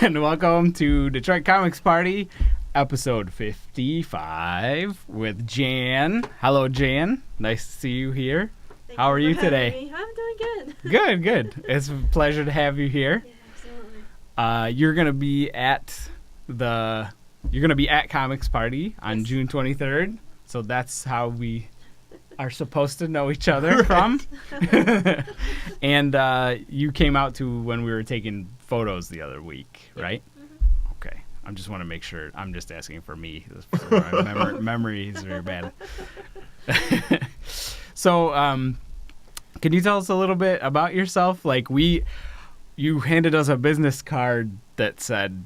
and welcome to Detroit Comics Party, episode 55 with Jan. Hello, Jan. Nice to see you here. How are you today? I'm doing Good, good. good. It's a pleasure to have you here. Yeah, absolutely. You're gonna be at Comics Party on June 23rd, so that's how we are supposed to know each other from. And you came out to when we were taking photos the other week, right? Mm-hmm. Okay. I just want to make sure. I'm just asking for me. My memory is very bad. So, can you tell us a little bit about yourself? Like, you handed us a business card that said,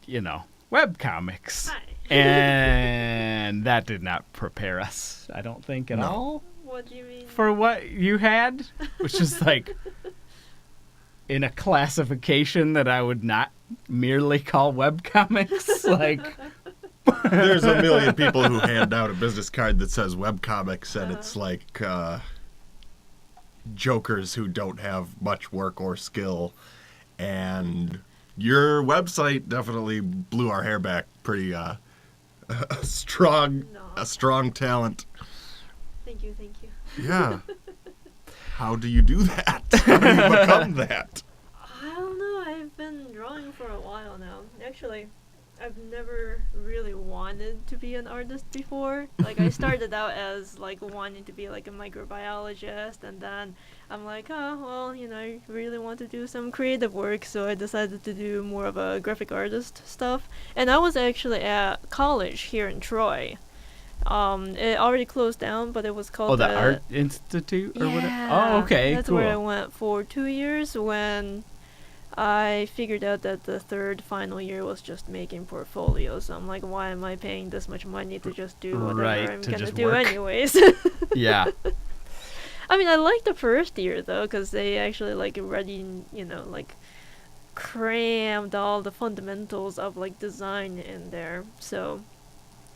webcomics. Hi. And that did not prepare us, I don't think, at all. What do you mean? For what you had, which is like in a classification that I would not merely call webcomics. Like, there's a million people who hand out a business card that says webcomics, and it's like jokers who don't have much work or skill. And your website definitely blew our hair back pretty a strong talent. Thank you. Yeah. How do you do that? How do you become that? I don't know. I've been drawing for a while now. Actually, I've never really wanted to be an artist before. Like, I started out as like wanting to be like a microbiologist, and then I'm like, oh, well, I really want to do some creative work, so I decided to do more of a graphic artist stuff. And I was actually at college here in Troy. It already closed down, but it was called the Art Institute or whatever? Oh, okay, that's cool. where I went for 2 years when I figured out that the third final year was just making portfolios. So I'm like, why am I paying this much money to just do whatever I'm going to do work. anyways? Yeah. I mean, I liked the first year, though, because they actually, crammed all the fundamentals of, design in there. So,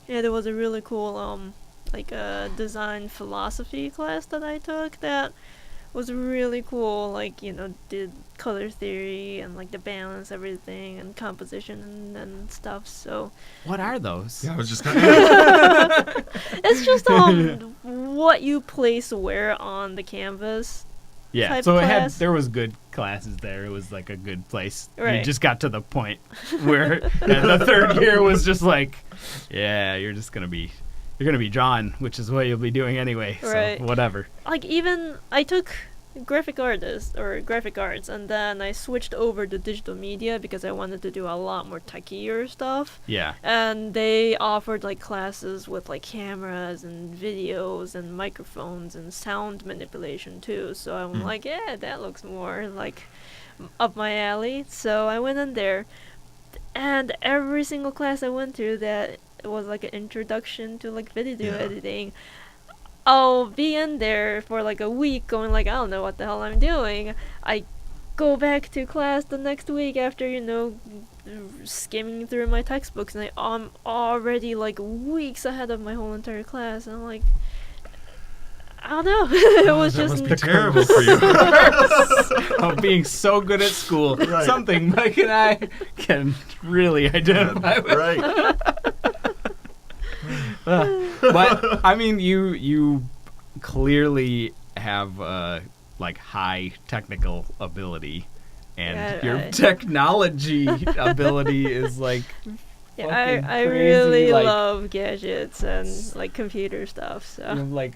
yeah, there was a really cool, design philosophy class that I took that was really cool. Did color theory and, the balance, everything, and composition and stuff, so... What are those? Yeah, I was just going to It's just, what you place where on the canvas. Yeah, so there was good classes there. It was, a good place. Right. You just got to the point where the third year was just yeah, you're going to be drawing, which is what you'll be doing anyway, right. So whatever. I took graphic arts, and then I switched over to digital media because I wanted to do a lot more techier stuff. Yeah. And they offered, classes with, cameras and videos and microphones and sound manipulation, too. So I'm like, yeah, that looks more, up my alley. So I went in there, and every single class I went to that was, an introduction to, video editing, I'll be in there for a week going I don't know what the hell I'm doing. I go back to class the next week after, skimming through my textbooks, and I'm already weeks ahead of my whole entire class, and I'm like, I don't know. It was that just must be terrible for you. Of being so good at school. Right. Something Mike and I can really identify with. Right. But I mean, you clearly have high technical ability, and your technology ability is I crazy, really love gadgets and computer stuff. So you have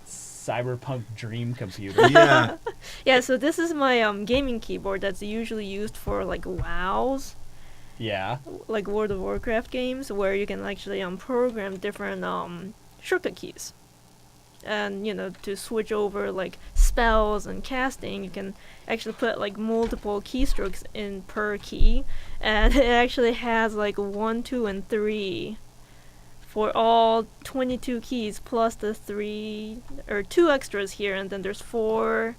cyberpunk dream computer. Yeah. yeah. So this is my gaming keyboard that's usually used for WoWs. Yeah. World of Warcraft games, where you can actually program different shortcut keys. And, to switch over, spells and casting, you can actually put, multiple keystrokes in per key. And it actually has, 1, 2, and 3 for all 22 keys, plus the 2 extras here, and then there's 4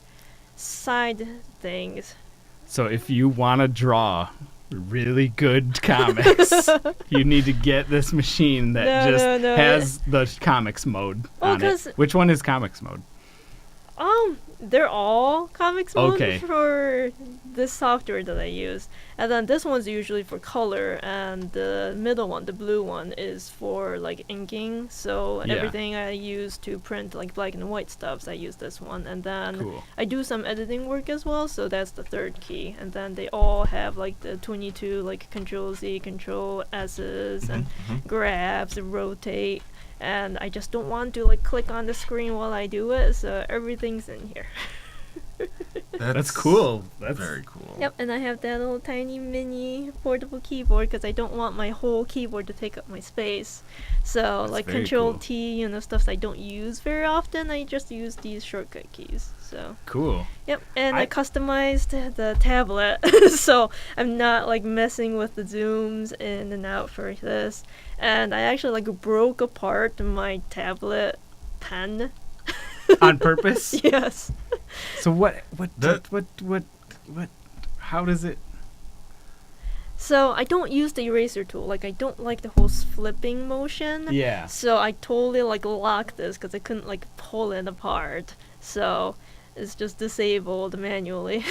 side things. So if you want to draw really good comics, you need to get this machine that has the comics mode on it. Which one is comics mode? They're all Comix mode Okay. for this software that I use. And then this one's usually for color, and the middle one, the blue one, is for like inking. So Yeah. everything I use to print like black and white stuffs, I use this one. And then Cool. I do some editing work as well, so that's the third key. And then they all have like the 22 like Control Z, Control S's, and grabs and rotate. And I just don't want to like click on the screen while I do it, so everything's in here. That's cool. That's Very cool. Yep, and I have that little tiny mini portable keyboard because I don't want my whole keyboard to take up my space. So That's like very Control cool. T, stuff I don't use very often, I just use these shortcut keys. So cool. yep, and I I- customized the tablet, so I'm not like messing with the zooms in and out for this. And I actually like broke apart my tablet pen. On purpose? Yes. So what That- how does it? So I don't use the eraser tool. Like I don't like the whole flipping motion. Yeah. So I totally like locked this because I couldn't like pull it apart. So it's just disabled manually.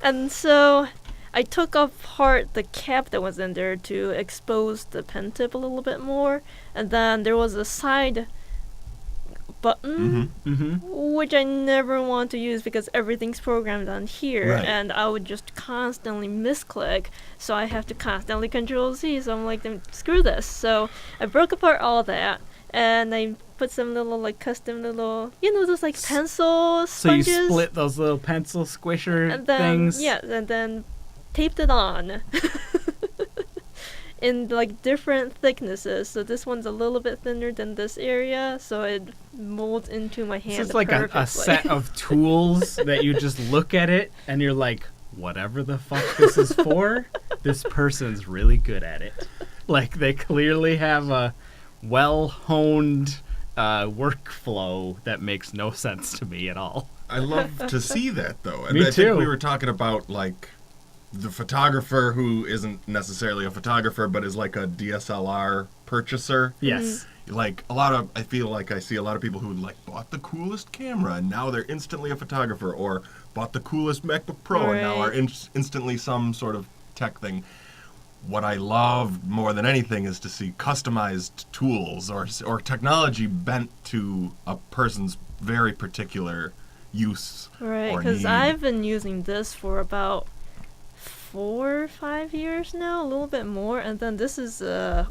And so I took apart the cap that was in there to expose the pen tip a little bit more. And then there was a side button Mm-hmm. which I never want to use because everything's programmed on here, Right. and I would just constantly misclick, so I have to constantly Control Z. So I'm like, then screw this. So I broke apart all that, and I put some little like custom little, those like pencil So you sponges. split those little pencil squisher and then things. yeah, and then taped it on. In like different thicknesses, so this one's a little bit thinner than this area, so it molds into my hand. So it's like a perfectly. set of tools that you just look at it and you're like, whatever the fuck this is for, this person's really good at it. Like they clearly have a well-honed workflow that makes no sense to me at all. I love to see that though. And Me I too. think we were talking about like the photographer who isn't necessarily a photographer but is like a DSLR purchaser. Yes. Like I feel like I see a lot of people who like bought the coolest camera and now they're instantly a photographer, or bought the coolest MacBook Pro and now Right. are instantly some sort of tech thing. What I love more than anything is to see customized tools or technology bent to a person's very particular use Right, or because need. I've been using this for about 4 or 5 years now, a little bit more, and then this is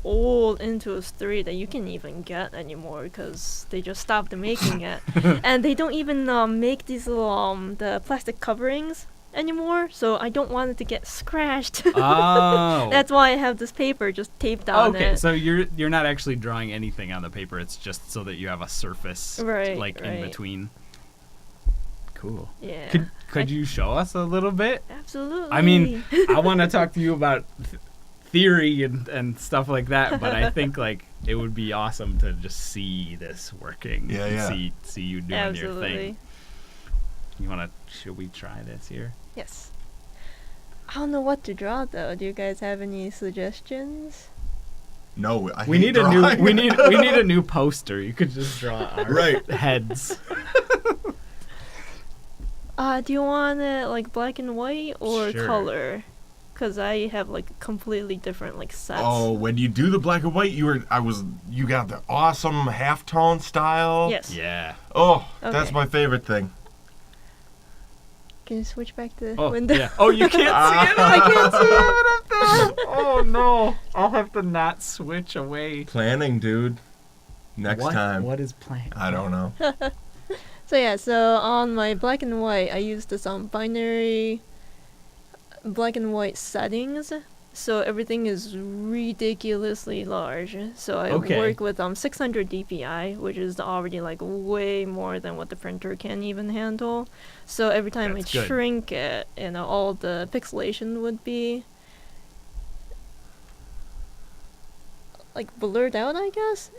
old Intuos 3 that you can't even get anymore because they just stopped making it, and they don't even make these little the plastic coverings anymore, so I don't want it to get scratched. Oh. That's why I have this paper just taped on okay, it. so you're not actually drawing anything on the paper. It's just so that you have a surface, Right, like in right. between. Cool. Yeah, Could you show us a little bit? absolutely. I mean, I want to talk to you about theory and stuff like that, but I think like it would be awesome to just see this working. Yeah, and yeah. See you doing absolutely. your thing. Should we try this here? Yes. I don't know what to draw though. Do you guys have any suggestions? No, I We hate need a drawing. new we need a new poster. You could just draw our Right. heads. Do you want it like black and white or Sure. color? Because I have like completely different like sets. Oh, when you do the black and white, you got the awesome halftone style. Yes. Yeah. Oh, that's Okay. my favorite thing. Can you switch back the Oh, window? yeah. Oh, you can't see it. I can't see it. Oh no! I'll have to not switch away. Planning, dude. Next time. What is planned? I don't know. So yeah, so on my black and white, I used this binary black and white settings. So everything is ridiculously large. So I Okay. work with 600 DPI, which is already like way more than what the printer can even handle. So every time That's I good. shrink it, all the pixelation would be like blurred out, I guess.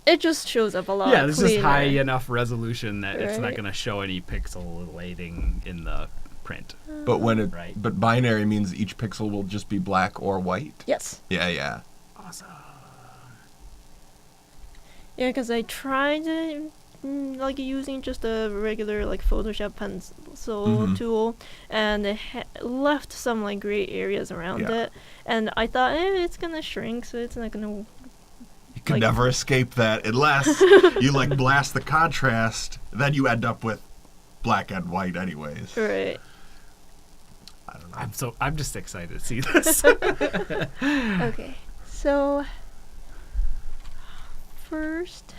It just shows up a lot. Yeah, this is cleaner. high enough resolution that it's not Right. going to show any pixelating in the print. But Right. but binary means each pixel will just be black or white. Yes. Yeah, yeah. Awesome. Yeah, because I tried to like using just a regular like Photoshop pencil tool, and it left some like gray areas around it, and I thought it's gonna shrink, so it's not gonna. You can never escape that unless you like blast the contrast. Then you end up with black and white, anyways. Right. I don't know. I'm just excited to see this. Okay, so first.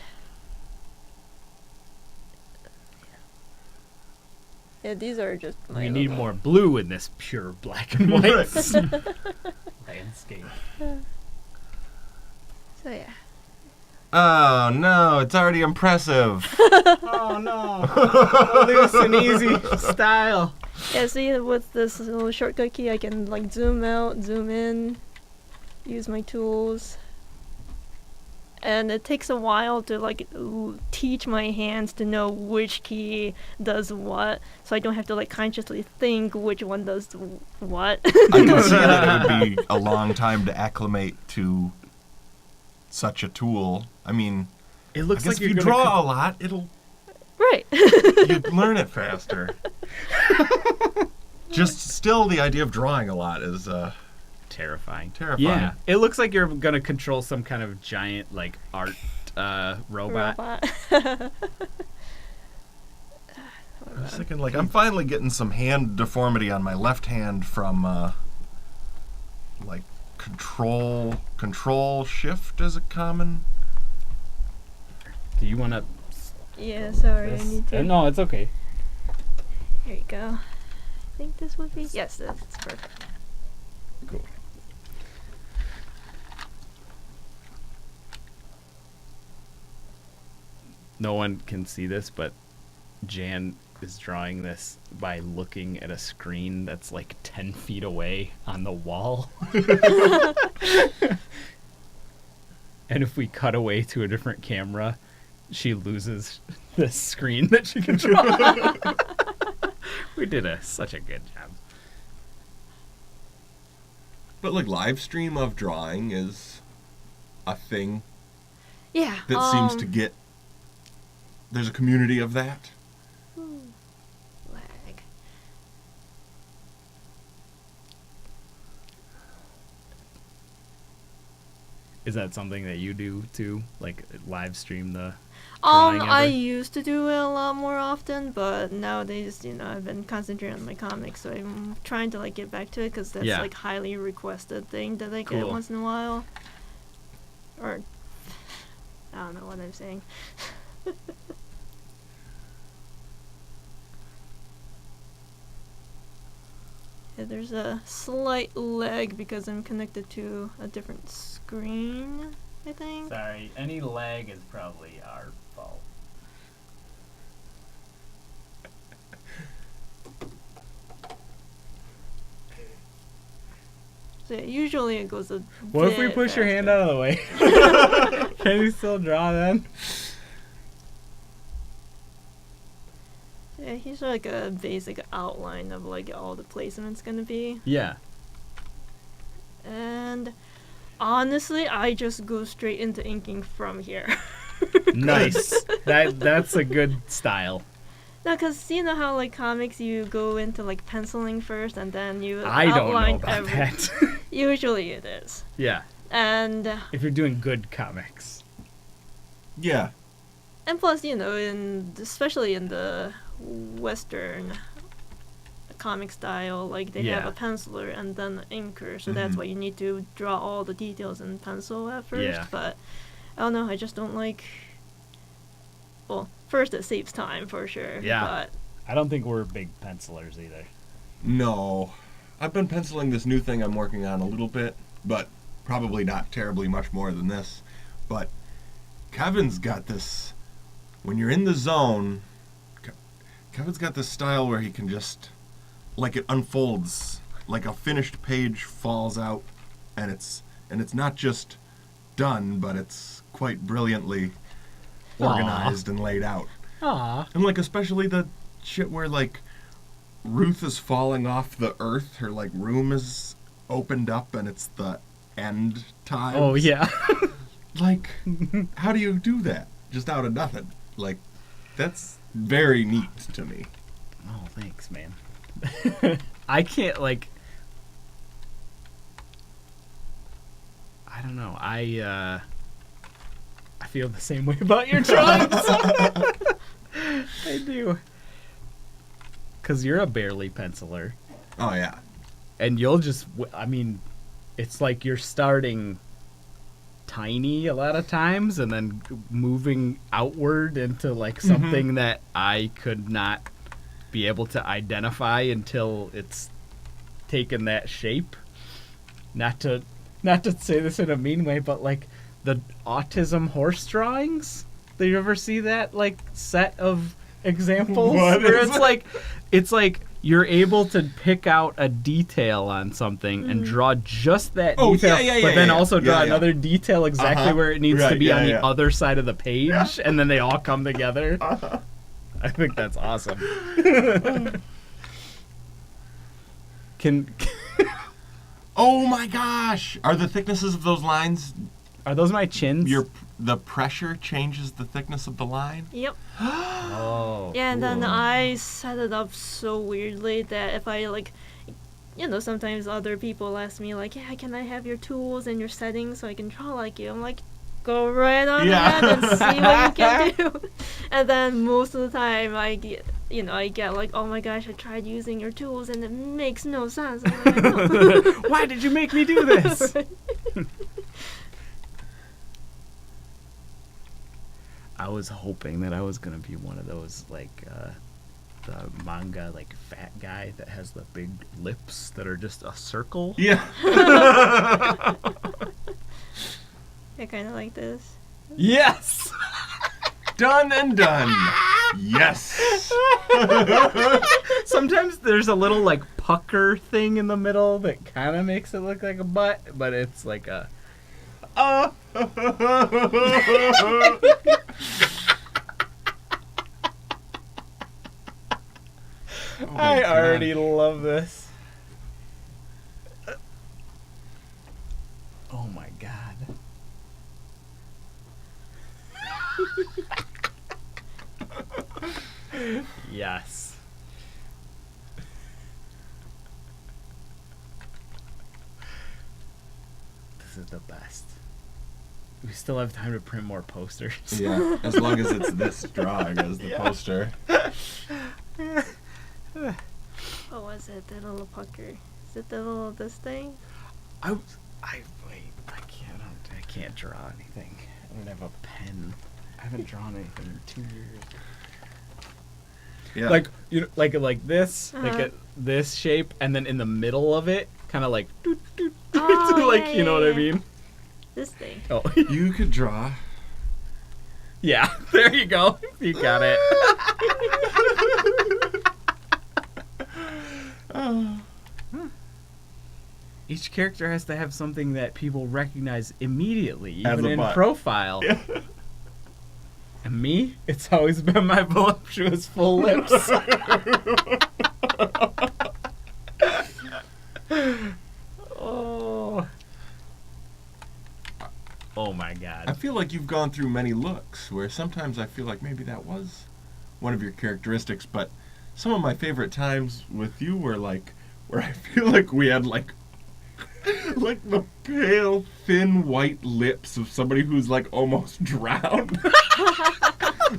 Yeah, these are just my We need more blue in this pure black and white landscape. So yeah. Oh no, it's already impressive. Oh no. Loose and easy style. Yeah, see, with this little shortcut key, I can like zoom out, zoom in, use my tools. And it takes a while to like teach my hands to know which key does what, so I don't have to like consciously think which one does what. I can see that it would be a long time to acclimate to such a tool. I mean, It looks like if you're you draw a lot, it'll Right. you learn it faster. Just still, the idea of drawing a lot is terrifying. Terrifying. Yeah, it looks like you're gonna control some kind of giant like art robot. I was thinking, like, I'm finally getting some hand deformity on my left hand from, like, control shift is a common. Do you want to? Yeah, sorry, I need to. No, it's okay. Here you go. I think this would be. Yes, that's perfect. Cool. No one can see this, but Jan is drawing this by looking at a screen that's like 10 feet away on the wall. And if we cut away to a different camera, she loses the screen that she can draw. We did such a good job. But, like, live stream of drawing is a thing Yeah. that seems to get. There's a community of that. Lag. Is that something that you do too? Like live stream the drawing I ever? used to do it a lot more often, but nowadays, I've been concentrating on my comics, so I'm trying to like get back to it because that's like highly requested thing that I get once in a while. Or I don't know what I'm saying. Yeah, there's a slight lag because I'm connected to a different screen, I think. Sorry, any lag is probably our fault. So yeah, usually it goes a What if we bit push your hand faster. out of the way? Can you still draw then? Yeah, here's like a basic outline of like all the placements gonna be. Yeah. And honestly, I just go straight into inking from here. Nice. That's a good style. No, because you know how like comics you go into like penciling first and then you I don't know outline about that. Usually it is. Yeah. And If you're doing good comics. Yeah. and plus, especially in the Western comic style, like they have Yeah. a penciler and then an inker, so that's why you need to draw all the details in pencil at first. Yeah. But I don't know, I just don't like. Well, first it saves time for sure. Yeah. But I don't think we're big pencilers either. No. I've been penciling this new thing I'm working on a little bit, but probably not terribly much more than this. But Kevin's got this. When you're in the zone, Kevin's got this style where he can just, like, it unfolds, like a finished page falls out, and it's not just done, but it's quite brilliantly organized and laid out. Aw. And, like, especially the shit where, like, Ruth is falling off the earth, her, like, room is opened up, and it's the end time. Oh, yeah. Like, how do you do that? Just out of nothing. Like, That's very neat to me. Oh, thanks, man. I can't, like... I don't know. I feel the same way about your drawings. I do. Because you're a barely penciler. Oh, yeah. And you'll just... I mean, it's like you're starting tiny a lot of times and then moving outward into, like, something that I could not be able to identify until it's taken that shape. Not to say this in a mean way, but like the autism horse drawings. Do you ever see that like set of examples where it's like you're able to pick out a detail on something and draw just that detail, but then also draw another detail exactly where it needs to be on the other side of the page, and then they all come together. I think that's awesome. Oh my gosh! Are the thicknesses of those lines... Are those my chins? The pressure changes the thickness of the line? Yep. Oh. Yeah, and then cool. I set it up so weirdly that if I, like... You know, sometimes other people ask me, like, yeah, can I have your tools and your settings so I can draw like you? I'm like, go right on ahead and see what you can do. And then most of the time I get like, oh my gosh, I tried using your tools and it makes no sense. I'm like, no. Why did you make me do this? I was hoping that I was going to be one of those, like, the manga, like, fat guy that has the big lips that are just a circle. Yeah. Yeah, kind of like this. Yes! Done and done. Yes. Sometimes there's a little, like, pucker thing in the middle that kind of makes it look like a butt, but it's like a... Oh I already love this. Oh my god. Yes. This is the best. We still have time to print more posters. Yeah, as long as it's this drawing as the poster. What was it? That little pucker. Is it the little this thing? I can't draw anything. I don't have a pen. I haven't drawn anything in 2 years. Yeah. Like like this, this shape, and then in the middle of it, kind of like, like you know what I mean? This thing. Oh, You could draw. yeah. There you go. You got it. Each character has to have something that people recognize immediately, As even a in butt. profile. And me, it's always been my voluptuous full lips. Oh my god. I feel like you've gone through many looks, where sometimes I feel like maybe that was one of your characteristics, but some of my favorite times with you were like, where I feel like we had like the pale, thin, white lips of somebody who's like almost drowned.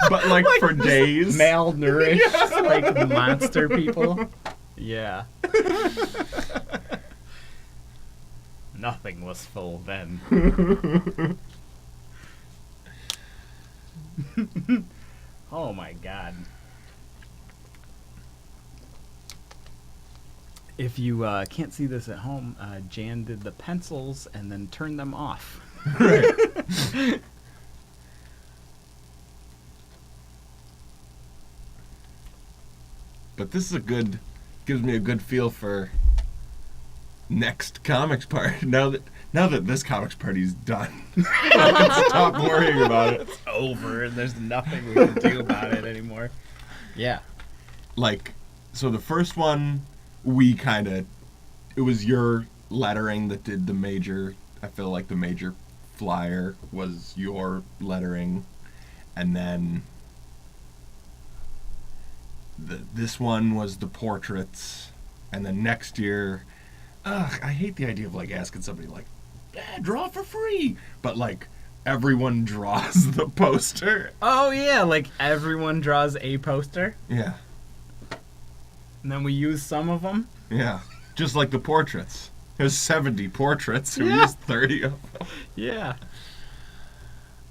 But like for days. Malnourished, like monster people. Yeah. Nothing was full then. Oh my god. If you can't see this at home, Jan did the pencils and then turned them off. Right. But this is gives me a good feel for next comics party. Now that this comics party's done, I can stop worrying about it. It's over and there's nothing we can do about it anymore. Yeah. Like, so the first one, it was your lettering that did the major, I feel like the major flyer was your lettering, and then this one was the portraits, and then next year, I hate the idea of like asking somebody like, draw for free, but like everyone draws the poster. Oh yeah, like everyone draws a poster, Yeah, and then we use some of them. yeah, just like the portraits. There's 70 portraits. We Yeah. used 30 of them. Yeah.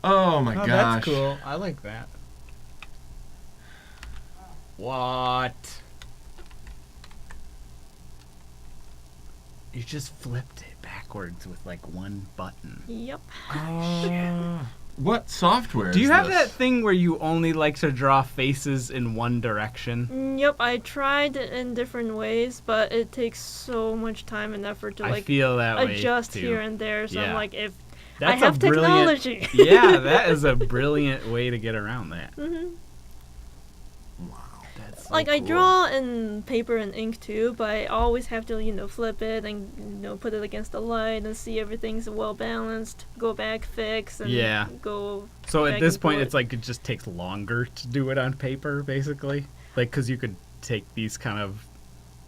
Oh my Oh, gosh. that's cool. I like that. What? You just flipped it backwards with like one button. Yep. What software Do you is have this? that thing where you only like to draw faces in one direction? Yep, I tried it in different ways, but it takes so much time and effort to I like feel that way adjust too. here and there. So Yeah. I'm like, if That's I have a brilliant, technology. yeah, that is a brilliant way to get around that. hmm Wow. That's so Like I cool. draw in paper and ink too, but I always have to flip it and put it against the light and see everything's well balanced. Go back, fix, and Yeah. go. So at back this and point, forth. it's like it just takes longer to do it on paper, basically. Like, because you could take these kind of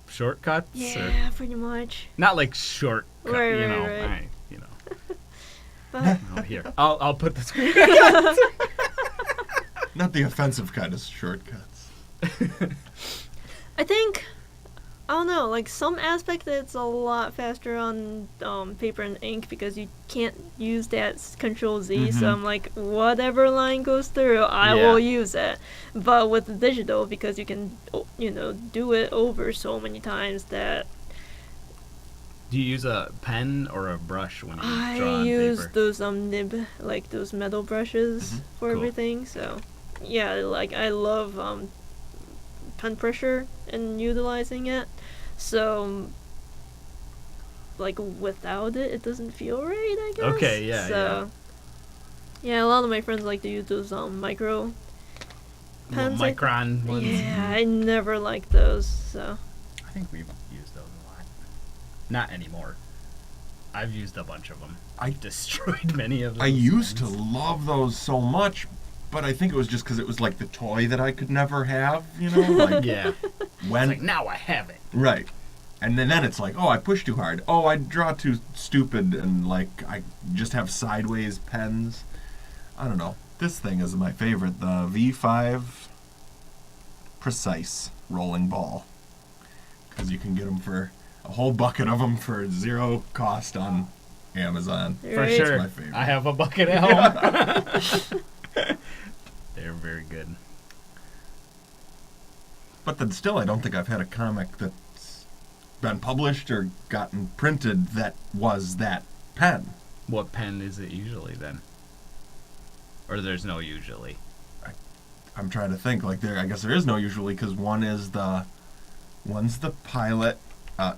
shortcuts, or Yeah, pretty much. not like shortcut, Right, you right, know. right. I, But oh, here, I'll put the screen. Not the offensive kind of shortcuts. I think, I don't know, like some aspect it's a lot faster on paper and ink because you can't use that Control Z. So Mhm. I'm like, whatever line goes through, I Yeah. will use it. But with the digital, because you can, do it over so many times that Do you use a pen or a brush when you draw I on use paper? those nib, like those metal brushes Mhm. for Cool. everything. So yeah, like I love pen pressure and utilizing it. So like without it, it doesn't feel right, I guess. Okay, yeah, So yeah, a lot of my friends like to use those micro Little pens. micron ones. Yeah, I never liked those. So I think we've used those a lot. Not anymore. I've used a bunch of them. I've destroyed many of them. I used to love those so much, but I think it was just because it was like the toy that I could never have, Like Yeah. when It's like, now I have it. right, and then it's like, oh, I pushed too hard. Oh, I draw too stupid, and like I just have sideways pens. I don't know. This thing is my favorite, the V5 Precise rolling ball, because you can get them for a whole bucket of them for zero cost on Amazon. For Right. sure. my favorite. I have a bucket at home. They're very good. But then still, I don't think I've had a comic that's been published or gotten printed that was that pen. What pen is it usually then? Or there's no usually. I'm trying to think. Like I guess there is no usually because one's the Pilot.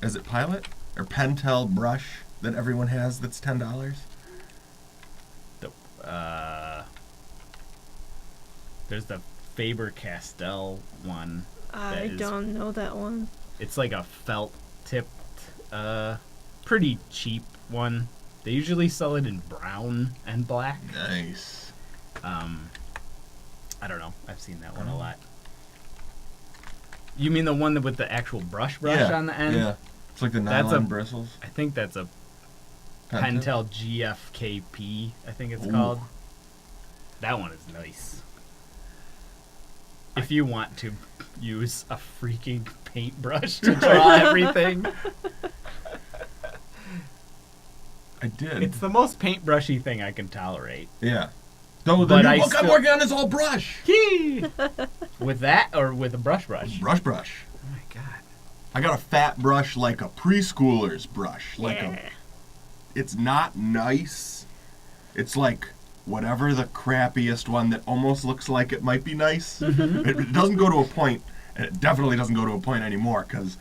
Is it Pilot or Pentel brush that everyone has? That's $10. There's the Faber-Castell one. I That is- don't know that one. It's like a felt tipped, pretty cheap one. They usually sell it in brown and black. Nice. I don't know. I've seen that one a lot. You mean the one with the actual brush on the end? Yeah. It's like the That's nylon a- bristles. I think that's a Pentel GFKP, I think it's Ooh. called. That one is nice. If you want to use a freaking paintbrush to draw everything, I did. it's the most paintbrushy thing I can tolerate. Yeah. No, the But new I book I'm still- working on is all brush. With that or with a brush? Brush. Oh my god. I got a fat brush like a preschooler's brush. Yeah. It's not nice. It's like whatever the crappiest one that almost looks like it might be nice. It doesn't go to a point, and it definitely doesn't go to a point anymore because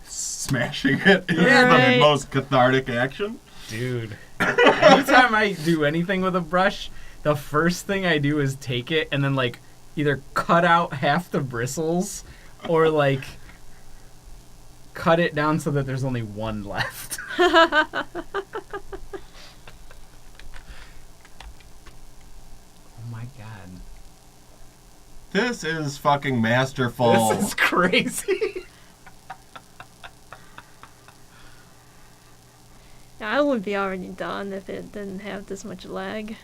smashing it is Right. the most cathartic action. Dude. Anytime I do anything with a brush, the first thing I do is take it and then like either cut out half the bristles or like cut it down so that there's only one left. Oh my god. This is fucking masterful. This is crazy. I would be already done if it didn't have this much lag.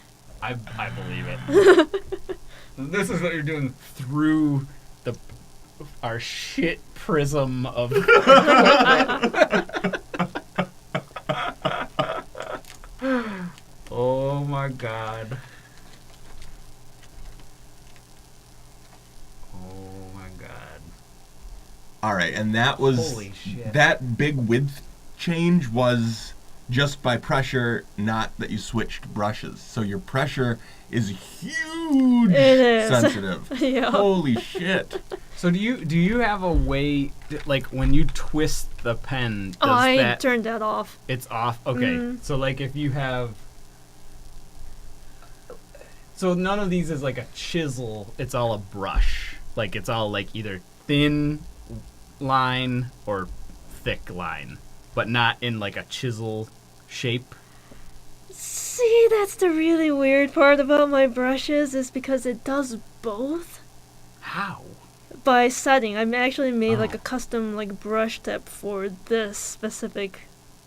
I believe it. This is what you're doing through our shit prism of. Oh my god. Oh my god. All right, and that was Holy shit. that big width change was just by pressure, not that you switched brushes. So your pressure is huge. It is. Sensitive. Yeah. Holy shit. So do you have a way, like when you twist the pen, does I that turned that off. it's off? Okay. So like if you have, so none of these is like a chisel. It's all a brush. Like it's all like either thin line or thick line, but not in like a chisel shape. See, that's the really weird part about my brushes is because it does both. How? By setting, I actually made like Oh. a custom like brush tip for this specific.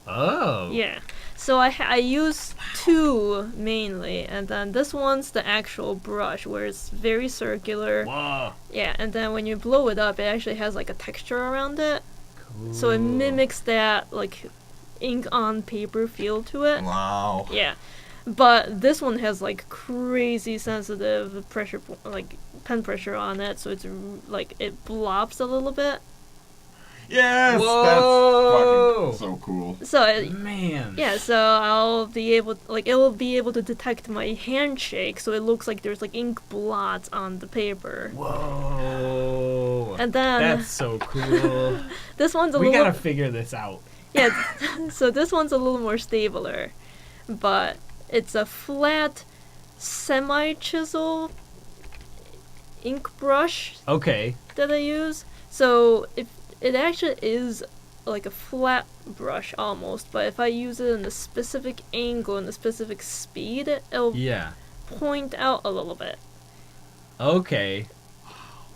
Oh. Yeah. So I use two mainly, and then this one's the actual brush where it's very circular. Whoa. Yeah, and then when you blow it up, it actually has like a texture around it. Cool. So it mimics that like ink on paper feel to it. Wow. Yeah. But this one has like crazy sensitive pressure, like pen pressure on it, so it's like it blobs a little bit. Yes, Whoa. that's fucking so cool. So it, Man. yeah, so I'll be able, like it will be able to detect my handshake, so it looks like there's like ink blots on the paper. Whoa. And then That's so cool. this one's a We little, gotta figure this out. yeah. So this one's a little more stabler, but it's a flat, semi-chisel ink brush Okay. that I use. So if it actually is like a flat brush almost, but if I use it in a specific angle and a specific speed, it'll Yeah. point out a little bit. Okay.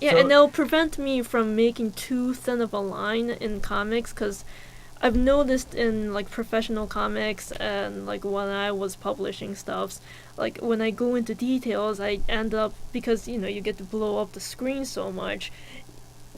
Yeah, So- and it'll prevent me from making too thin of a line in comics, because I've noticed in like professional comics and like when I was publishing stuffs, like when I go into details, I end up, because you know you get to blow up the screen so much,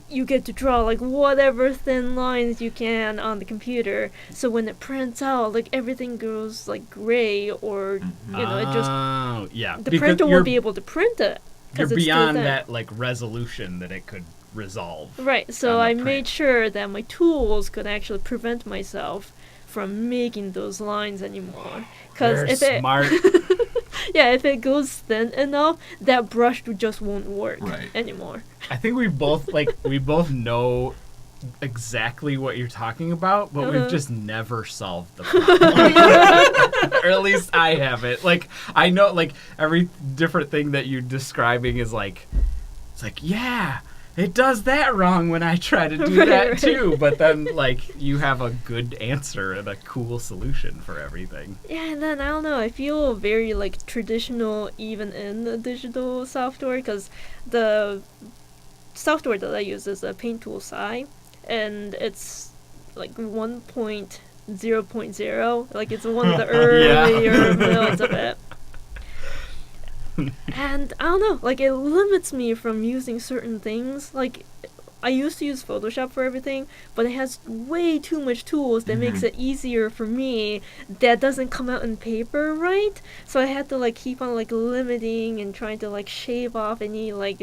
you get to draw like whatever thin lines you can on the computer. So when it prints out, like everything goes like gray, or you know it just, Oh, yeah. the Because printer you're- won't be able to print it. You're 'cause it's too beyond thin. that like resolution that it could resolve. Right, so on the I print. made sure that my tools could actually prevent myself from making those lines anymore. Because You're if it, smart. yeah, if it goes thin enough, that brush just won't work Right. anymore. I think we both know exactly what you're talking about, but we've just never solved the problem. Or at least I haven't. Like I know like every different thing that you're describing is like, it's like, yeah, it does that wrong when I try to do Right, that right. too. But then like you have a good answer and a cool solution for everything. Yeah, and then I don't know, I feel very like traditional even in the digital software, because the software that I use is a Paint Tool Sci, and it's like 1.0.0, like it's one of the earlier builds of it. And I don't know, like it limits me from using certain things. Like I used to use Photoshop for everything, but it has way too much tools that makes it easier for me that doesn't come out in paper right. So I had to like keep on like limiting and trying to like shave off any like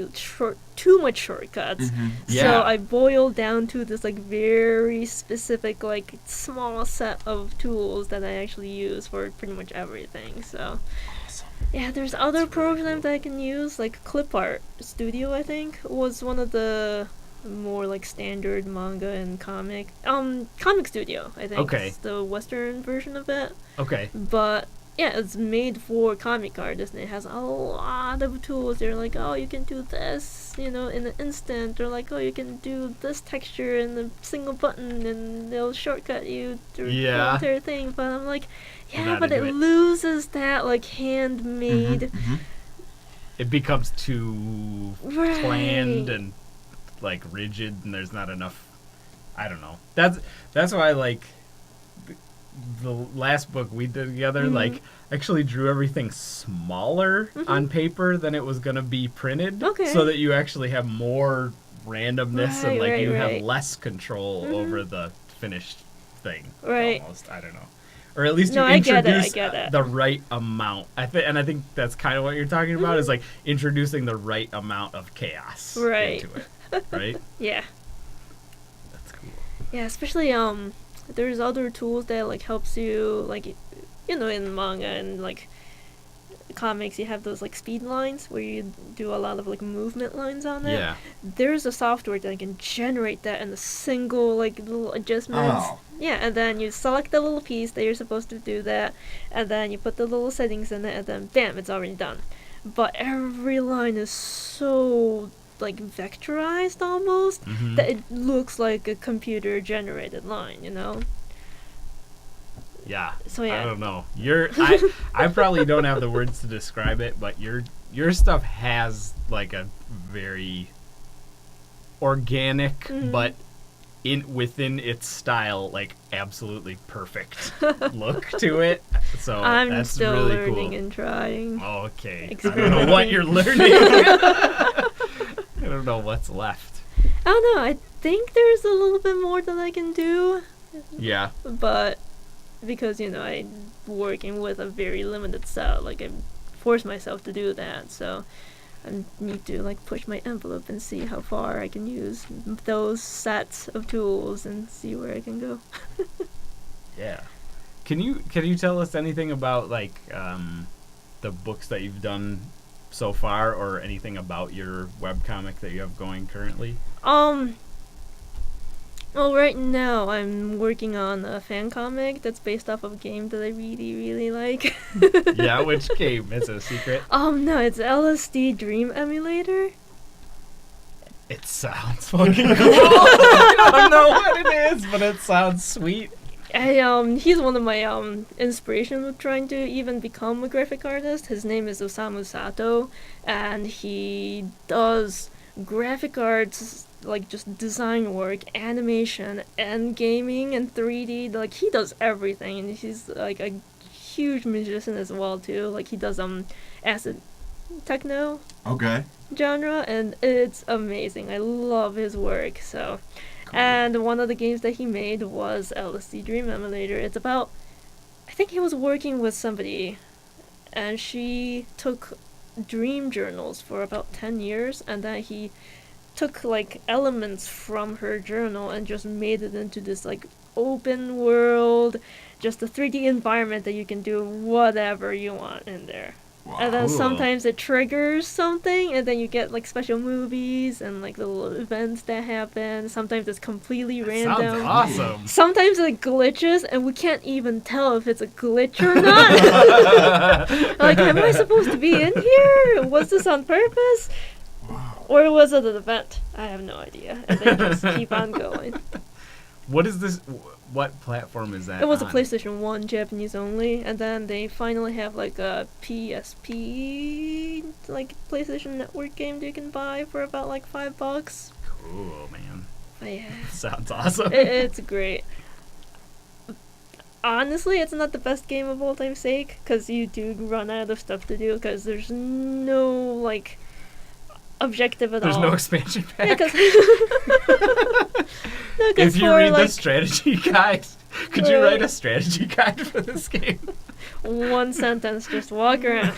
too much shortcuts. Yeah. So I boiled down to this like very specific like small set of tools that I actually use for pretty much everything. So yeah, there's other programs that I can use, like Clip Art Studio, I think, was one of the more like standard manga and comic. Comic Studio, I think. Okay. It's the Western version of it. Okay. But yeah, it's made for comic artists, and it has a lot of tools. They're like, oh, you can do this, you know, in an instant. Or like, oh, you can do this texture in a single button, and they'll shortcut you through Yeah. the entire thing. But I'm like, yeah, Gotta but do it it. loses that like handmade. it becomes too Right. planned and like rigid, and there's not enough. I don't know. That's why like the last book we did together, like actually drew everything smaller on paper than it was gonna be printed, Okay. so that you actually have more randomness and like you have right. less control over the finished thing. Right. Almost, I don't know. Or at least you No, I get it, I introduce get it. the right amount. I think that's kind of what you're talking about is like introducing the right amount of chaos Right. into it. Right? Yeah. That's cool. Yeah, especially there's other tools that like helps you like you know in manga and like comics you have those like speed lines where you do a lot of like movement lines on it. Yeah. There's a software that can generate that in a single like little adjustments. Oh. Yeah, and then you select the little piece that you're supposed to do that, and then you put the little settings in it, and then bam, it's already done. But every line is so like vectorized almost that it looks like a computer generated line, you know? Yeah. So, yeah. I don't know. I probably don't have the words to describe it, but your stuff has like a very organic but within its style like absolutely perfect look to it. So I'm that's still really learning cool. and trying. Okay. I don't know what you're learning. I don't know what's left. I don't know, I think there's a little bit more that I can do, Yeah. but because, you know, I'm working with a very limited set, like I force myself to do that, so I need to like push my envelope and see how far I can use those sets of tools and see where I can go. Yeah. Can you tell us anything about like the books that you've done so far, or anything about your webcomic that you have going currently? Well, right now I'm working on a fan comic that's based off of a game that I really, really like. Yeah, which game? It's a secret. No, it's LSD Dream Emulator. It sounds fucking cool. I don't know what it is, but it sounds sweet. He's one of my inspiration with trying to even become a graphic artist. His name is Osamu Sato, and he does graphic arts, like just design work, animation, and gaming and 3D. Like he does everything, and he's like a huge musician as well too. Like he does acid techno Okay. genre, and it's amazing. I love his work. So, and one of the games that he made was LSD Dream Emulator. It's about, I think he was working with somebody, and she took dream journals for about 10 years, and then he took like elements from her journal and just made it into this like open world, just a 3D environment that you can do whatever you want in there. Wow. And then Cool. sometimes it triggers something, and then you get like special movies and like little events that happen. Sometimes it's completely random. Sounds awesome. Sometimes it glitches, and we can't even tell if it's a glitch or not. Like, am I supposed to be in here? Was this on purpose? Or was it an event? I have no idea. And they just keep on going. What is this? What platform is that? It was a on? PlayStation 1, Japanese only, and then they finally have like a PSP, like PlayStation Network game that you can buy for about like $5. Cool, man. But yeah, Sounds awesome. it's great. Honestly, it's not the best game of all time's sake, because you do run out of stuff to do, because there's no like objective at There's all. no expansion pack. Yeah, 'cause no, 'cause If you for, read the like, strategy guide, could you write a strategy guide for this game? one sentence, just walk around.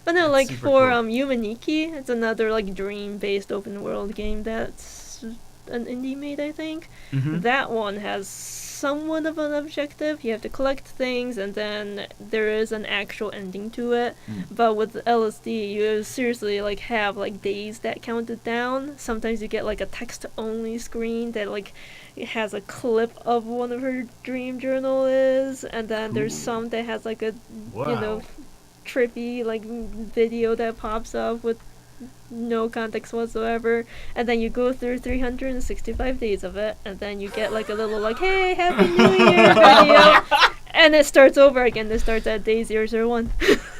But no, like super for cool. Yumaniki, it's another like dream-based open world game that's an indie made, I think. Mhm. That one has somewhat of an objective. You have to collect things, and then there is an actual ending to it. But with LSD, you seriously like have like days that counted down. Sometimes you get like a text-only screen that like it has a clip of one of her dream journal is, and then there's some that has like a you know Wow. trippy like video that pops up with no context whatsoever, and then you go through 365 days of it, and then you get like a little like, hey, happy new year video, And it starts over again. It starts at day 001.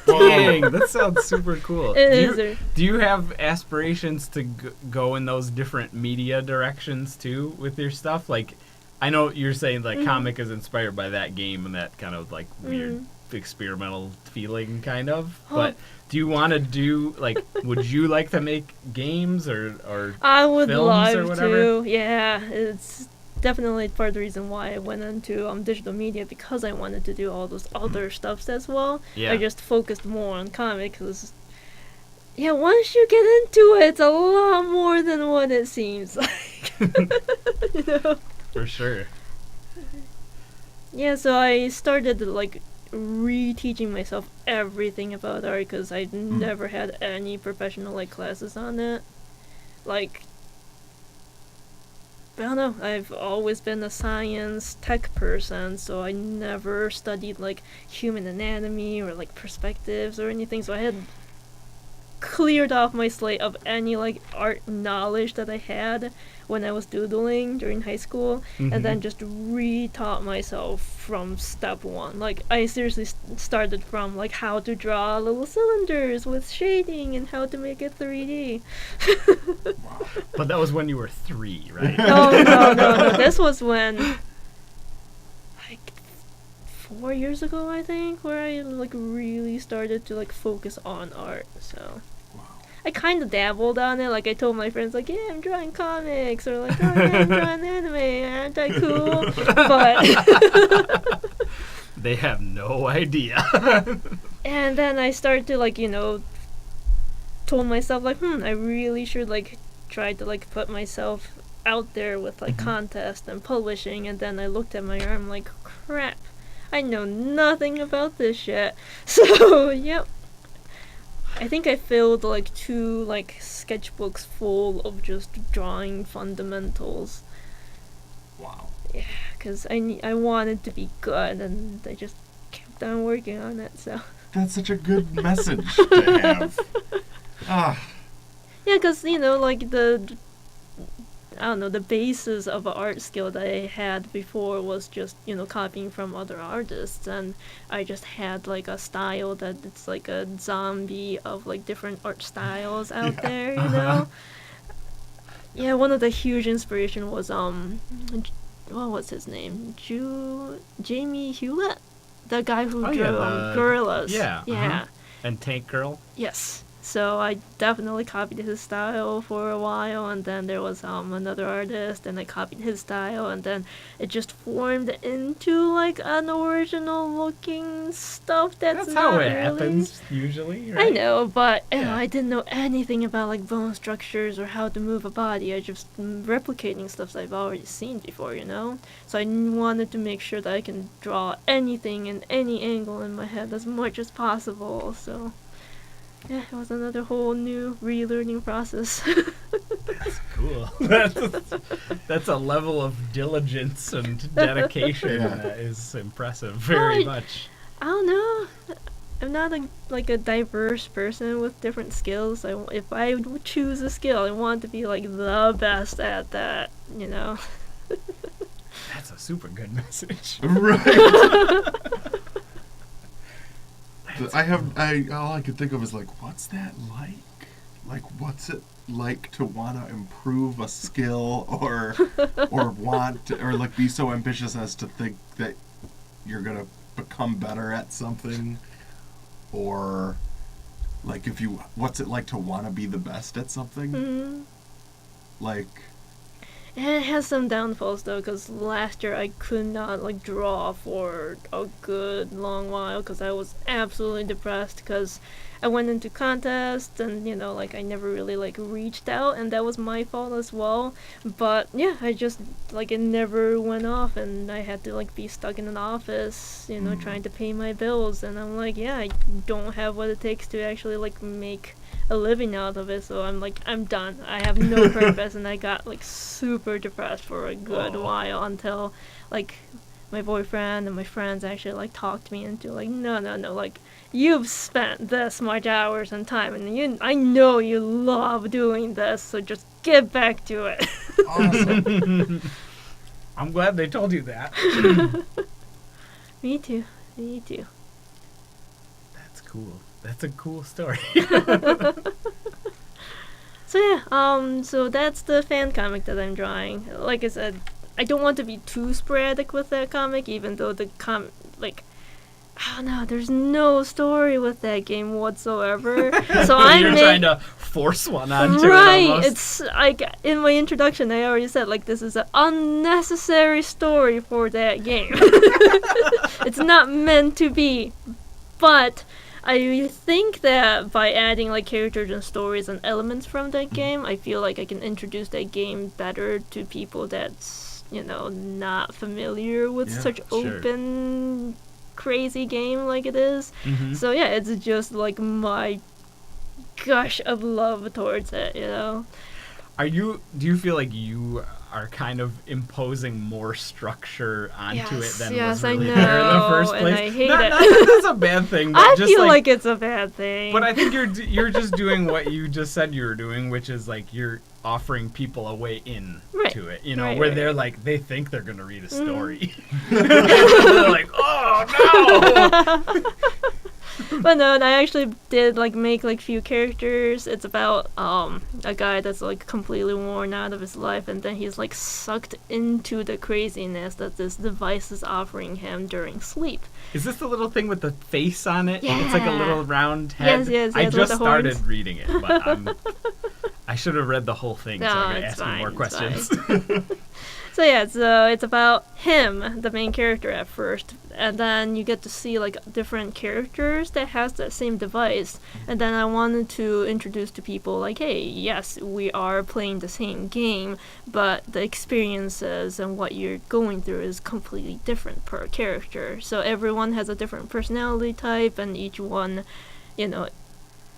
Dang, that sounds super cool. It Do you have aspirations to go in those different media directions too with your stuff? Like, I know you're saying like comic is inspired by that game and that kind of like weird experimental feeling kind of. But do you want to do like? Would you like to make games or I would films love or whatever? to. Yeah, it's definitely part of the reason why I went into digital media, because I wanted to do all those other stuffs as well. Yeah. I just focused more on comics. Yeah, once you get into it, it's a lot more than what it seems like. You know? For sure. Yeah, so I started like reteaching myself everything about art, because I never had any professional like classes on it. Like, I don't know, I've always been a science tech person, so I never studied like human anatomy or like perspectives or anything, so I had cleared off my slate of any like art knowledge that I had when I was doodling during high school, and then just re-taught myself from step one. Like, I seriously started from like how to draw little cylinders with shading and how to make it 3D. But that was when you were 3, right? No. This was when, like, 4 years ago, I think, where I like really started to like focus on art. So I kind of dabbled on it. Like, I told my friends, like, yeah, I'm drawing comics, or like, oh yeah, I'm drawing anime. Aren't I cool? But they have no idea. and then I started to like, told myself like, I really should like try to like put myself out there with like contests and publishing. And then I looked at my arm like, crap, I know nothing about this shit. So yep, I think I filled like 2 like sketchbooks full of just drawing fundamentals. Wow. Yeah, because I wanted to be good, and I just kept on working on it. So That's such a good message to have. yeah, because like the basis of an art skill that I had before was just, copying from other artists, and I just had like a style that it's like a zombie of like different art styles out there, Yeah, one of the huge inspiration was what was his name? Jamie Hewlett? The guy who drew Gorillas. Yeah. Yeah. And Tank Girl? Yes. So I definitely copied his style for a while, and then there was another artist, and I copied his style, and then it just formed into like an original looking stuff that's how not it really happens usually, right? I know, but Yeah. I didn't know anything about like bone structures or how to move a body. I just replicating stuff that I've already seen before, So I wanted to make sure that I can draw anything in any angle in my head as much as possible. So yeah, it was another whole new relearning process. That's cool. That's a level of diligence and dedication that is impressive, very much. I don't know. I'm not a diverse person with different skills. If I would choose a skill, I want to be like the best at that, That's a super good message. Right. All I could think of is like, what's that like? Like, what's it like to want to improve a skill or want to, or like be so ambitious as to think that you're gonna become better at something, or like what's it like to want to be the best at something? Like. And it has some downfalls though, because last year I could not like draw for a good long while because I was absolutely depressed because I went into contests and I never really like reached out, and that was my fault as well. But yeah, I just it never went off, and I had to like be stuck in an office, trying to pay my bills, and I'm like, yeah, I don't have what it takes to actually like make a living out of it, so I'm done. I have no purpose, and I got super depressed for a good while until my boyfriend and my friends actually talked me into no, you've spent this much hours and time, and I know you love doing this, so just get back to it. Awesome. I'm glad they told you that. Me too. Me too. That's cool. That's a cool story. So yeah, so that's the fan comic that I'm drawing. Like I said, I don't want to be too sporadic with that comic, even though the I don't know, there's no story with that game whatsoever. So You're trying to force one onto right. it almost. It's like in my introduction, I already said like this is an unnecessary story for that game. It's not meant to be, but I think that by adding like characters and stories and elements from that game, I feel like I can introduce that game better to people that's, not familiar with such open, crazy game like it is. Mm-hmm. So yeah, it's just like my gush of love towards it, Do you feel like you are kind of imposing more structure onto it than was really there in the first place? And I hate not it. that it's a bad thing, but I just feel like it's a bad thing. But I think you're just doing what you just said you were doing, which is like you're offering people a way in to it, where they're like, they think they're gonna read a story. They're like, oh no. But no, and I actually did like make like few characters. It's about a guy that's like completely worn out of his life, and then he's like sucked into the craziness that this device is offering him during sleep. Is this the little thing with the face on it? Yeah. It's like a little round head. Yes, I with just the started horns. reading it, but I should have read the whole thing so I could it's ask you fine, more it's questions. So yeah, it's about him, the main character at first, and then you get to see like different characters that has that same device, and then I wanted to introduce to people like, hey, yes, we are playing the same game, but the experiences and what you're going through is completely different per character. So everyone has a different personality type, and each one,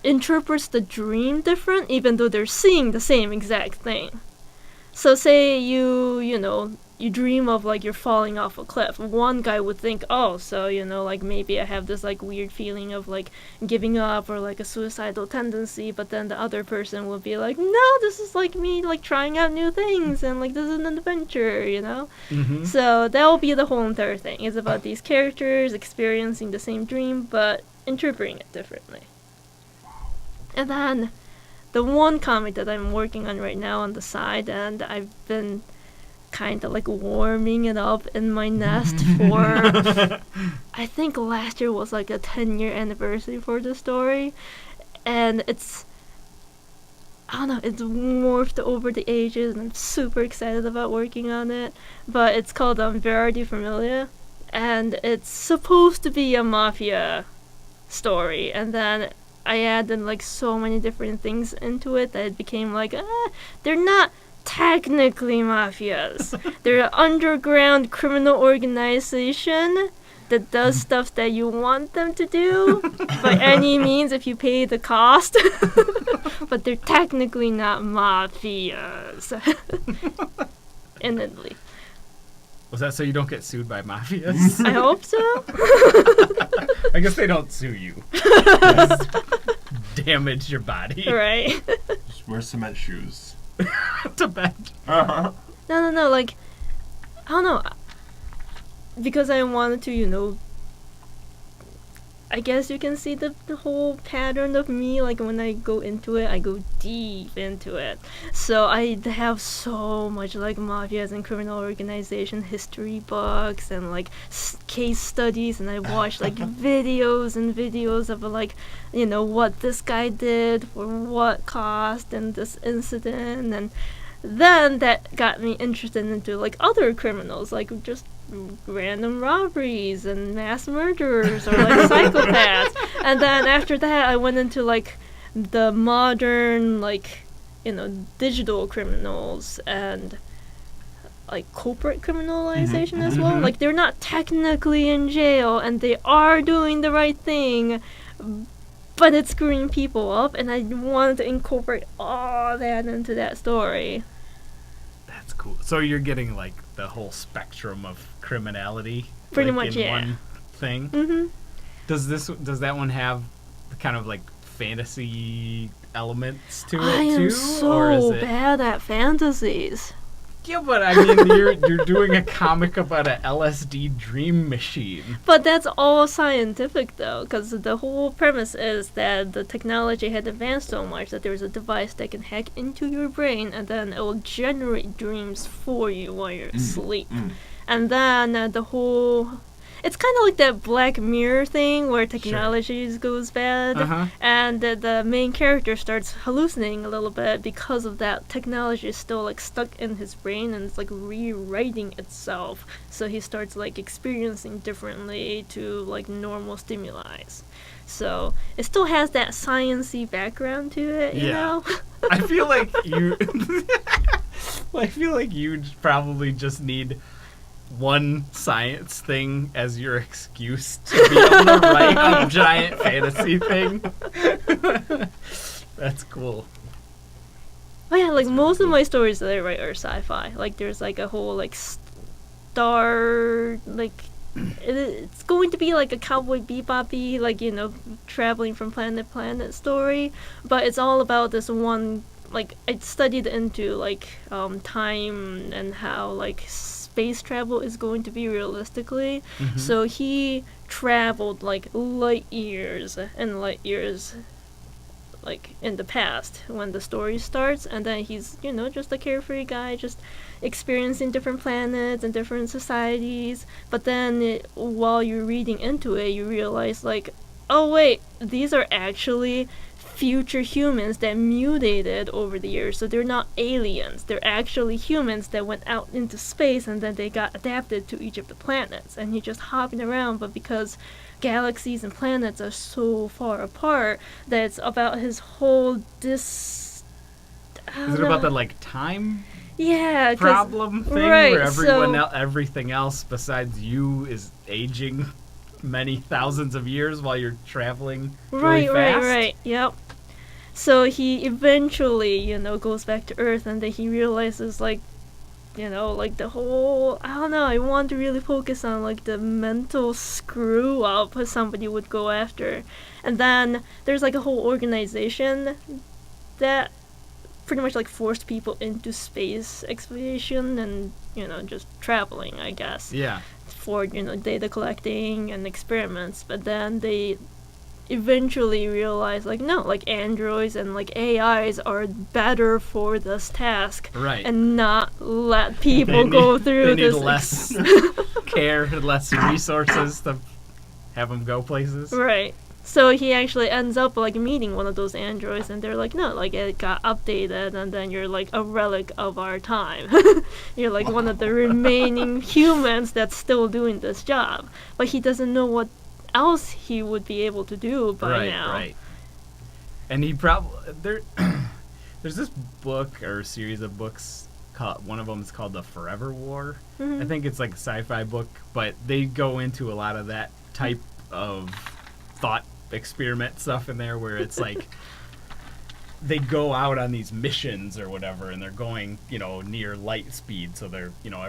interprets the dream different, even though they're seeing the same exact thing. So say you dream of like you're falling off a cliff. One guy would think, oh, so like maybe I have this like weird feeling of like giving up or like a suicidal tendency, but then the other person would be like, no, this is like me like trying out new things and like this is an adventure, Mm-hmm. So that will be the whole entire thing. It's about these characters experiencing the same dream but interpreting it differently. And then the one comic that I'm working on right now on the side, and I've been kind of like warming it up in my nest for, I think last year was like a 10-year anniversary for the story, and it's morphed over the ages, and I'm super excited about working on it, but it's called Verity Familia, and it's supposed to be a mafia story, and then I added like so many different things into it that it became like, they're not technically mafias. They're an underground criminal organization that does stuff that you want them to do by any means if you pay the cost. But they're technically not mafias. In Italy. Was that so you don't get sued by mafias? I hope so. I guess they don't sue you. Just damage your body. Right. Just wear cement shoes. To bed. No, like, I don't know. Because I wanted to, I guess you can see the whole pattern of me. Like, when I go into it, I go deep into it. So I have so much, like, mafias and criminal organization history books and, like, case studies. And I watched, like, videos and videos of, like, what this guy did for what cost and this incident. And then that got me interested into, like, other criminals, like, just random robberies and mass murderers or like psychopaths. And then after that I went into like the modern like digital criminals and like corporate criminalization as well. Like they're not technically in jail and they are doing the right thing, but it's screwing people up, and I wanted to incorporate all that into that story. That's cool. So you're getting like the whole spectrum of criminality, Pretty like, much, in yeah. one thing. Mm-hmm. Does that one have the kind of like fantasy elements to it I too? am Or is so it... bad at fantasies. Yeah, but I mean, you're doing a comic about a LSD dream machine. But that's all scientific, though, because the whole premise is that the technology had advanced so much that there's a device that can hack into your brain, and then it will generate dreams for you while you're asleep. And then the whole... It's kind of like that Black Mirror thing where technology goes bad, and the main character starts hallucinating a little bit because of that technology is still like stuck in his brain and it's like rewriting itself. So he starts like experiencing differently to like normal stimuli. So it still has that science-y background to it, you know? I feel like you... I feel like you probably just need one science thing as your excuse to be able to write a giant fantasy thing. That's cool. Oh yeah, like most of my stories that I write are sci-fi. Like there's like a whole like star, like it's going to be like a Cowboy Bebop-y, like, you know, traveling from planet to planet story, but it's all about this one, like I studied into like time and how like space travel is going to be realistically. So he traveled like light years and light years like in the past when the story starts, and then he's, you know, just a carefree guy just experiencing different planets and different societies. But then while you're reading into it, you realize like, oh wait, these are actually future humans that mutated over the years, so they're not aliens, they're actually humans that went out into space and then they got adapted to each of the planets, and he's just hopping around. But because galaxies and planets are so far apart, that it's about his whole Is it about the like time problem thing right, where everyone everything else besides you is aging many thousands of years while you're traveling really fast? Right, yep. So he eventually, you know, goes back to Earth, and then he realizes, like, you know, like the whole, I don't know, I want to really focus on like the mental screw up somebody would go after. And then there's like a whole organization that pretty much like forced people into space exploration and, you know, just traveling, I guess. Yeah. For, you know, data collecting and experiments. But then they eventually realize, like, no, like androids and like AIs are better for this task, right? And not let people go through they this. Need less care, less resources to have them go places. Right. So he actually ends up like meeting one of those androids, and they're like, no, like it got updated, and then you're like a relic of our time. You're like one of the remaining humans that's still doing this job, but he doesn't know what else he would be able to do by now. Right. And he probably there's this book or a series of books called, one of them is called The Forever War. I think it's like a sci-fi book, but they go into a lot of that type of thought experiment stuff in there where it's like they go out on these missions or whatever, and they're going, you know, near light speed, so they're, you know,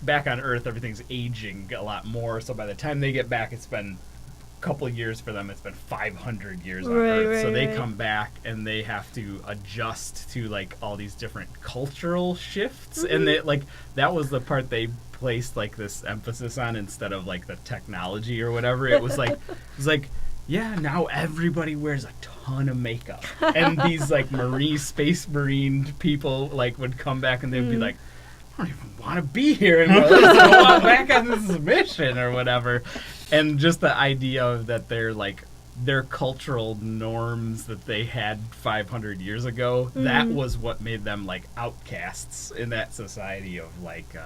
back on Earth everything's aging a lot more, so by the time they get back it's been a couple of years for them, it's been 500 years on Earth. So they come back and they have to adjust to like all these different cultural shifts, and they like that was the part they placed like this emphasis on instead of like the technology or whatever. It was like yeah, now everybody wears a ton of makeup, and these like space marine people like would come back and they'd be like, I don't even want to be here anymore. Let's go on back on this mission or whatever. And just the idea of that they're like their cultural norms that they had 500 years ago, that was what made them like outcasts in that society of like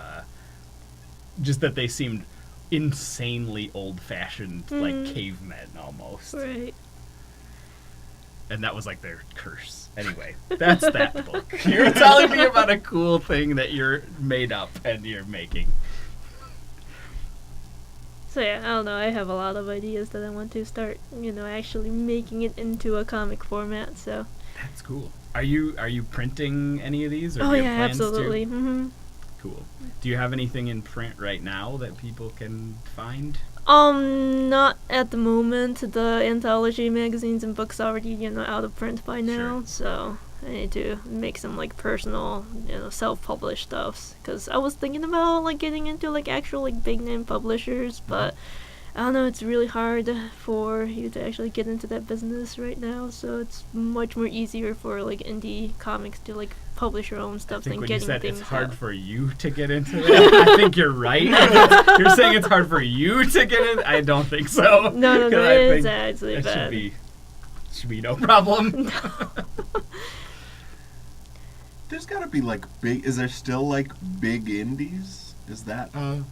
just that they seemed insanely old-fashioned, like cavemen almost. Right. And that was like their curse. Anyway, that's that book. You're telling me about a cool thing that you're made up and you're making. So yeah, I don't know, I have a lot of ideas that I want to start, you know, actually making it into a comic format, so. That's cool. Are you printing any of these? Or oh do you yeah, have plans absolutely. To? Cool. Do you have anything in print right now that people can find? Not at the moment. The anthology magazines and books already, you know, out of print by now. So I need to make some like personal, self-published stuffs. Cause I was thinking about like getting into like actual like big name publishers, but I don't know. It's really hard for you to actually get into that business right now. So it's much more easier for like indie comics to like publish your own stuff I think than when you getting said things it's hard out. for you to get into that, I think you're right. You're saying it's hard for you to get in. I don't think so. No, 'Cause it I is think actually that bad. should be no problem. There's got to be like big. Is there still like big indies? Is that a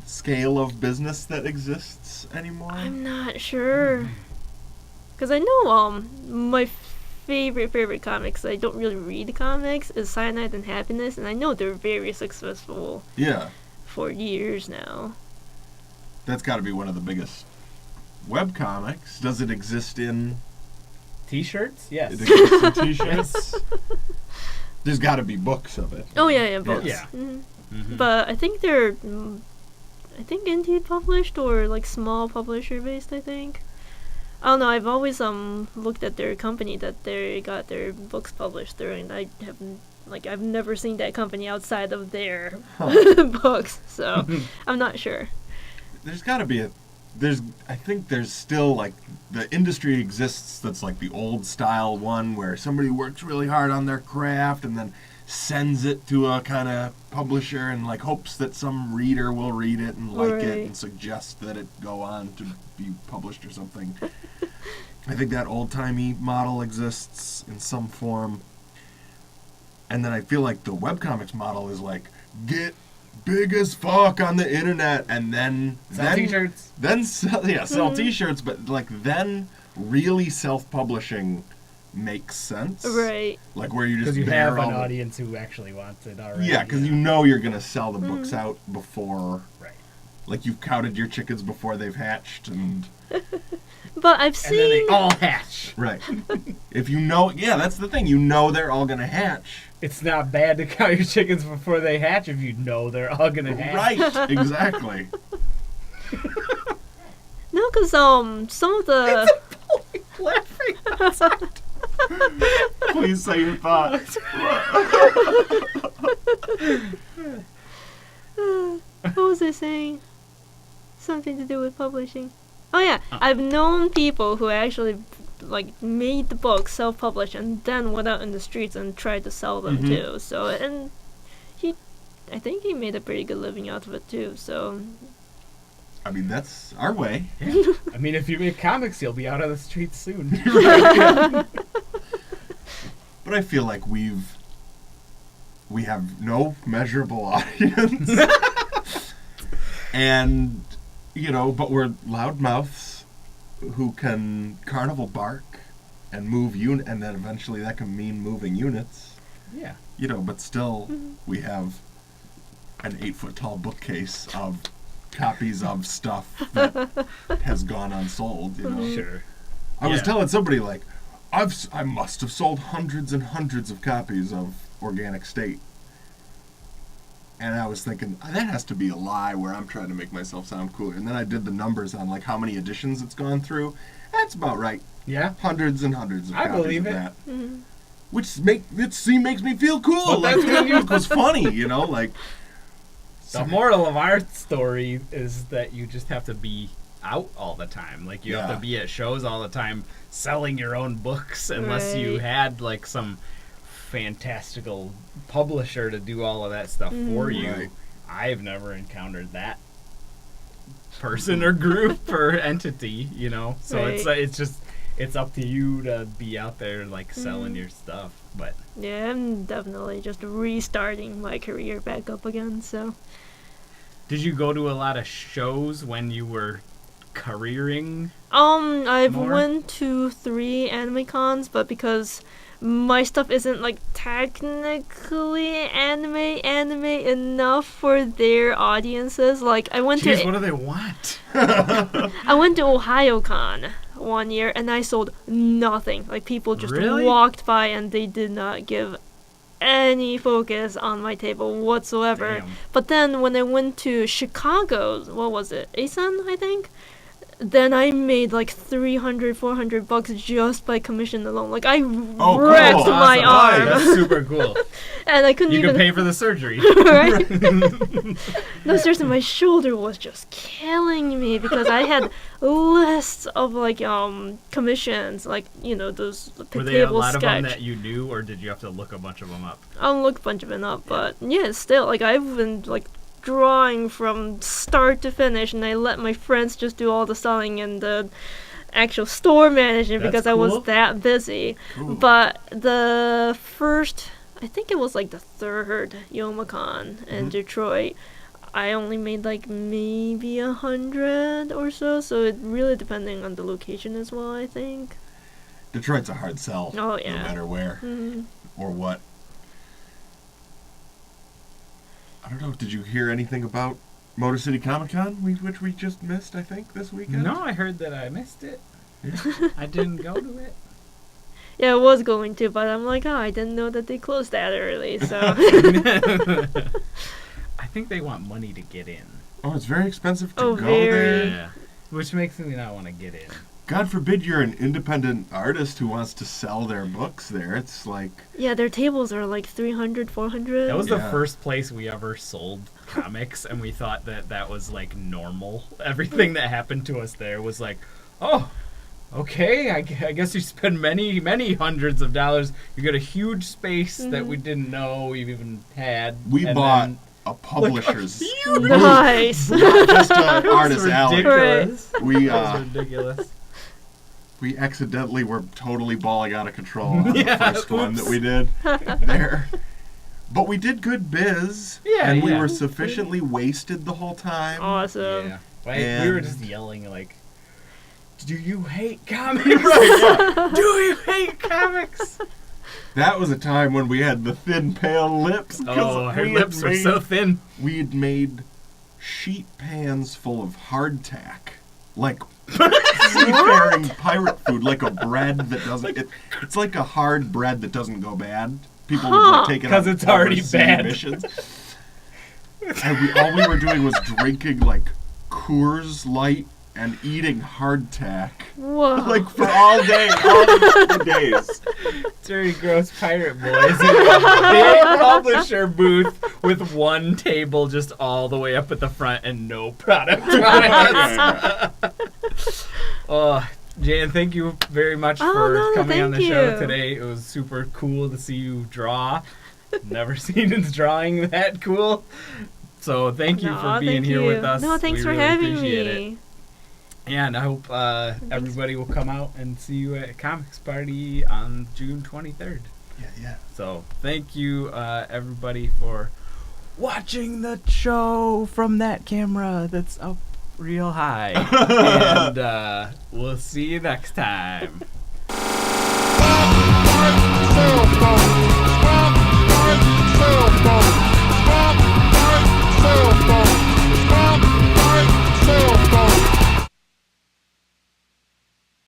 scale of business that exists anymore? I'm not sure. Because I know my favorite comics, I don't really read comics, is Cyanide and Happiness, and I know they're very successful Yeah, for years now. that's got to be one of the biggest web comics. Does it exist in? T-shirts? Yes. It exists in T-shirts. There's got to be books of it. Oh yeah, books. Yeah. Mhm. Mhm. But I think they're, I think indie published or like small publisher based. I think. I don't know. I've always looked at their company that they got their books published through, and I haven't I've never seen that company outside of their books, so I'm not sure. There's got to be I think there's still like the industry exists that's like the old style one where somebody works really hard on their craft and then sends it to a kind of publisher and like hopes that some reader will read it and like it Right. and suggest that it go on to be published or something. I think that old-timey model exists in some form. And then I feel like the webcomics model is like get big as fuck on the internet and then Sell T-shirts. Then sell T-shirts, but like then really self-publishing makes sense. Right. Like where you just Because you bear have all an the- audience who actually wants it already. Yeah, because you know you're gonna sell the books out before. Right. Like you've counted your chickens before they've hatched, and But I've And then they seen. all hatch. right. If you know, yeah, that's the thing. You know they're all gonna hatch. It's not bad to count your chickens before they hatch if you know they're all gonna hatch. Right. Exactly. No, because some of the. Laughing. Please say your thoughts. What was I saying? Something to do with publishing. Oh yeah, I've known people who actually like made the books self-published and then went out in the streets and tried to sell them too. So and I think he made a pretty good living out of it too. So I mean, that's our way. Yeah. I mean, if you make comics, you'll be out on the streets soon. But I feel like we have no measurable audience. And, but we're loudmouths who can carnival bark and move and then eventually that can mean moving units. Yeah. But still we have an 8-foot tall bookcase of copies of stuff that has gone unsold, Sure. I was Yeah. telling somebody like, I must have sold hundreds and hundreds of copies of Organic State. And I was thinking, that has to be a lie where I'm trying to make myself sound cooler. And then I did the numbers on like how many editions it's gone through. That's about right. Yeah. Hundreds and hundreds of I copies believe of it. that. Which makes me feel cool. But Like that's that when you- was funny, like The moral of our story is that you just have to be out all the time. Like, you have Yeah. to be at shows all the time selling your own books unless you Right. had, like, some fantastical publisher to do all of that stuff for you. Right. I've never encountered that person or group or entity, So Right. it's up to you to be out there, like, selling your stuff. But yeah, I'm definitely just restarting my career back up again. So did you go to a lot of shows when you were careering? I've More? went to 3 anime cons, but because my stuff isn't like technically anime enough for their audiences, like I went Jeez, to what do they want? I went to Ohio Con one year and I sold nothing. Like people just Really? walked by and they did not give any focus on my table whatsoever. Damn. But then when I went to Chicago, what was it? ASUN, I think. then I made like $300-400 just by commission alone. Like I cool. wrecked my Awesome. arm, That's super cool. and I couldn't You even can pay for the surgery. right? No, seriously, my shoulder was just killing me because I had lists of like commissions, like those Were they a table lot of them sketch. that you knew, or did you have to look a bunch of them up? I'll look a bunch of it up, but yeah, still, like I've been like drawing from start to finish, and I let my friends just do all the selling and the actual store managing That's because I cool. was that busy. Cool. But the first, I think it was like the third YomaCon in Detroit, I only made like maybe 100 or so. So it really depending on the location as well, I think. Detroit's a hard sell. Oh, yeah. No matter where Mhm. or what. I don't know. Did you hear anything about Motor City Comic Con, which we just missed? I think this weekend. No, I heard that I missed it. I didn't go to it. Yeah, I was going to, but I'm like, I didn't know that they closed that early. So I think they want money to get in. Oh, it's very expensive to Oh, go very. there. Yeah. Which makes me not want to get in. God forbid you're an independent artist who wants to sell their books there. It's like, yeah, their tables are like 300, 400. That was the Yeah. first place we ever sold comics, and we thought that was like normal. Everything that happened to us there was like, oh, okay, I guess you spend many, many hundreds of dollars. You get a huge space that we didn't know we even had. we and bought then- a publisher's Nice. not just an It was artist alley. ridiculous. We That was ridiculous. we accidentally were totally balling out of control on Yeah, the first one oops. that we did there. But we did good biz, Yeah, and we yeah. were sufficiently wasted the whole time. Awesome. Yeah. Like, we were And- just yelling like, "Do you hate comics? Right, yeah. Do you hate comics?" That was a time when we had the thin, pale lips. 'cause Oh, her we had lips were made- so thin. We'd made sheet pans full of hardtack, like seafaring pirate food, like a bread that doesn't. It's like a hard bread that doesn't go bad. People would like, take it 'Cause on it's already overseas bad. missions. And all we were doing was drinking like Coors Light and eating hardtack, Whoa. like for all day, all the days. Dirty Gross Pirate Boys in a big publisher booth with one table just all the way up at the front and no product on it. Oh, Jan, thank you very much for coming on the thank show you. today. It was super cool to see you draw. Never seen his drawing that cool. So thank you for being here with us. No, thanks We for really having appreciate me. it. And I hope everybody will come out and see you at Comics Party on June 23rd. Yeah. So thank you, everybody, for watching the show from that camera that's up real high. And we'll see you next time. So, folks.